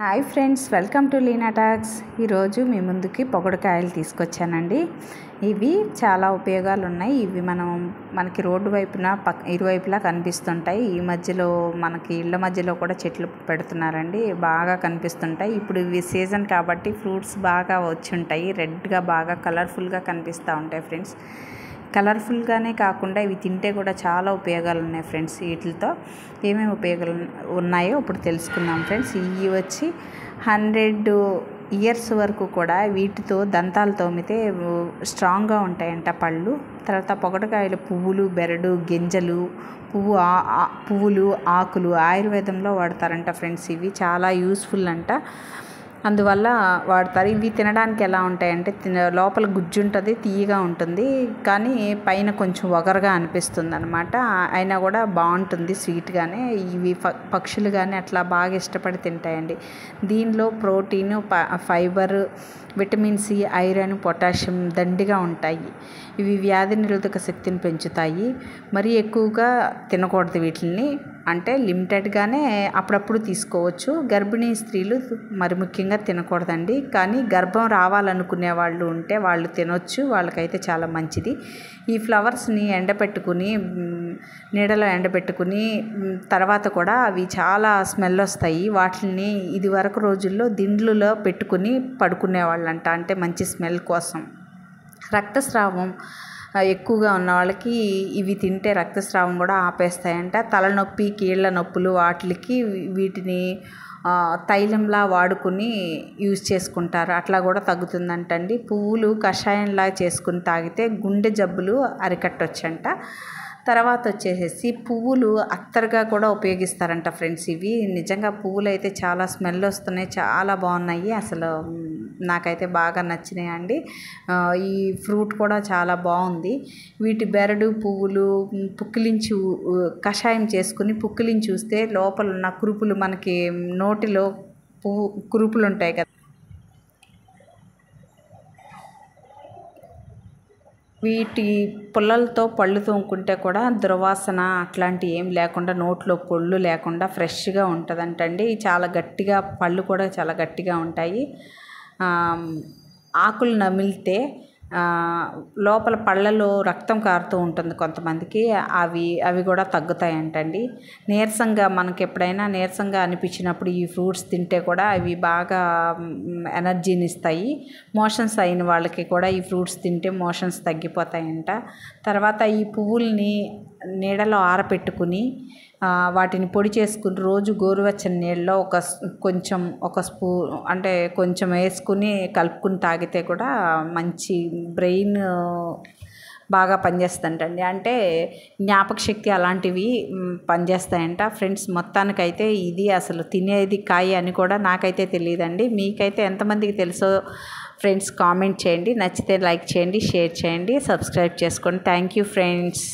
Hi friends, welcome to Leena talks. ఈరోజు మీ ముందుకి పొగడకాయలు తీసుకొచ్చానండి. ఇవి చాలా ఉపయోగాలు ఉన్నాయి. ఇవి మనకి రోడ్డు వైపున ఇరువైపులా కనిపిస్తుంటాయి. ఈ మధ్యలో మనకి ఇళ్ళ మధ్యలో కూడా చెట్లు పెడుతున్నారండి, బాగా కనిపిస్తుంటాయి. ఇప్పుడు ఇవి సీజన్ కాబట్టి ఫ్రూట్స్ బాగా వచ్చి ఉంటాయి. రెడ్గా బాగా కలర్ఫుల్గా కనిపిస్తూ ఉంటాయి ఫ్రెండ్స్. కలర్ఫుల్గానే కాకుండా ఇవి తింటే కూడా చాలా ఉపయోగాలు ఉన్నాయి ఫ్రెండ్స్. వీటితో ఏమేమి ఉపయోగాలు ఉన్నాయో ఇప్పుడు తెలుసుకుందాం ఫ్రెండ్స్. ఇవి వచ్చి 100 ఇయర్స్ వరకు కూడా వీటితో దంతాలు తోమితే స్ట్రాంగ్గా ఉంటాయంట పళ్ళు. తర్వాత పొగడకాయలు పువ్వులు, బెరడు, గింజలు, పువ్వులు, ఆకులు ఆయుర్వేదంలో వాడతారంట ఫ్రెండ్స్. ఇవి చాలా యూస్ఫుల్ అంట, అందువల్ల వాడతారు. ఇవి తినడానికి ఎలా ఉంటాయంటే లోపల గుజ్జు ఉంటుంది, తీయగా ఉంటుంది, కానీ పైన కొంచెం వగరగా అనిపిస్తుంది అనమాట. అయినా కూడా బాగుంటుంది స్వీట్గానే. ఇవి పక్షులు కానీ అట్లా బాగా ఇష్టపడి తింటాయండి. దీనిలో protein, fibre, vitamin C, iron, potassium దండిగా ఉంటాయి. ఇవి వ్యాధి నిరోధక శక్తిని పెంచుతాయి. మరీ ఎక్కువగా తినకూడదు వీటిని, అంటే లిమిటెడ్గానే అప్పుడప్పుడు తీసుకోవచ్చు. గర్భిణీ స్త్రీలు మరి ముఖ్యంగా తినకూడదండి, కానీ గర్భం రావాలనుకునే వాళ్ళు ఉంటే వాళ్ళు తినొచ్చు, వాళ్ళకైతే చాలా మంచిది. ఈ ఫ్లవర్స్ని నీడలో ఎండబెట్టుకుని తర్వాత కూడా అవి చాలా స్మెల్ వస్తాయి. వాటిని ఇది వరకు రోజుల్లో దిండ్లులో పెట్టుకుని పడుకునేవాళ్ళంట, అంటే మంచి స్మెల్ కోసం. రక్తస్రావం ఎక్కువగా ఉన్న వాళ్ళకి ఇవి తింటే రక్తస్రావం కూడా ఆపేస్తాయంట. తలనొప్పి, కీళ్ళ నొప్పులు వాటికి వీటిని తైలంలా వాడుకుని యూజ్ చేసుకుంటారు, అట్లా కూడా తగ్గుతుందంటండి. పువ్వులు కషాయంలా చేసుకుని తాగితే గుండె జబ్బులు అరికట్టొచ్చంట. తర్వాత వచ్చేసేసి పువ్వులు అత్తరుగా కూడా ఉపయోగిస్తారంట ఫ్రెండ్స్. ఇవి నిజంగా పువ్వులు అయితే చాలా స్మెల్ వస్తున్నాయి, చాలా బాగున్నాయి, అసలు నాకైతే బాగా నచ్చినాయండి. ఈ ఫ్రూట్ కూడా చాలా బాగుంది. వీటి బెరడు, పువ్వులు కషాయం చేసుకుని పుక్కిలించి చూస్తే లోపల ఉన్న కురుపులు, మనకి నోటిలో కురుపులు ఉంటాయి కదా, వీటి పుల్లలతో పళ్ళు తోముకుంటే కూడా దుర్వాసన అట్లాంటివి ఏం లేకుండా, నోట్లో పొళ్ళు లేకుండా ఫ్రెష్గా ఉంటుందంటండి. చాలా గట్టిగా, పళ్ళు కూడా చాలా గట్టిగా ఉంటాయి. ఆకులు నమిలితే లోపల పళ్ళలో రక్తం కారుతూ ఉంటుంది కొంతమందికి, అవి కూడా తగ్గుతాయంటండి. మనకి ఎప్పుడైనా నీరసంగా అనిపించినప్పుడు ఈ ఫ్రూట్స్ తింటే కూడా అవి బాగా ఎనర్జీని ఇస్తాయి. మోషన్స్ అయిన వాళ్ళకి కూడా ఈ ఫ్రూట్స్ తింటే మోషన్స్ తగ్గిపోతాయంట. తర్వాత ఈ పువ్వుల్ని నీడలో ఆరపెట్టుకుని వాటిని పొడి చేసుకుని రోజు గోరువెచ్చని నీళ్ళలో ఒక స్పూన్ అంటే కొంచెం వేసుకుని కలుపుకుని తాగితే కూడా మంచి బ్రెయిన్ బాగా పనిచేస్తుందంటండి, అంటే జ్ఞాపక శక్తి అలాంటివి పనిచేస్తాయంట ఫ్రెండ్స్. మొత్తానికైతే ఇది అసలు తినేది కాయ అని కూడా నాకైతే తెలియదండి. మీకైతే ఎంతమందికి తెలుసో ఫ్రెండ్స్ కామెంట్ చేయండి. నచ్చితే లైక్ చేయండి, షేర్ చేయండి, సబ్స్క్రైబ్ చేసుకోండి. Thank you friends.